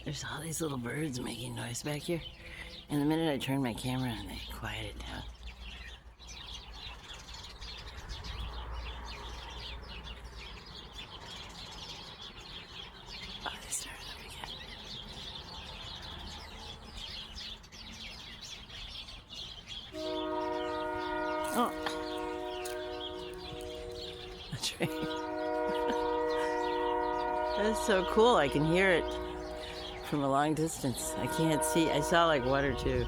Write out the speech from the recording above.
There's all these little birds making noise back here. And the minute I turn my camera on, they quiet it down. Oh, they started up again. Oh. A train. That's so cool. I can hear it from a long distance. I can't see. I saw like one or two.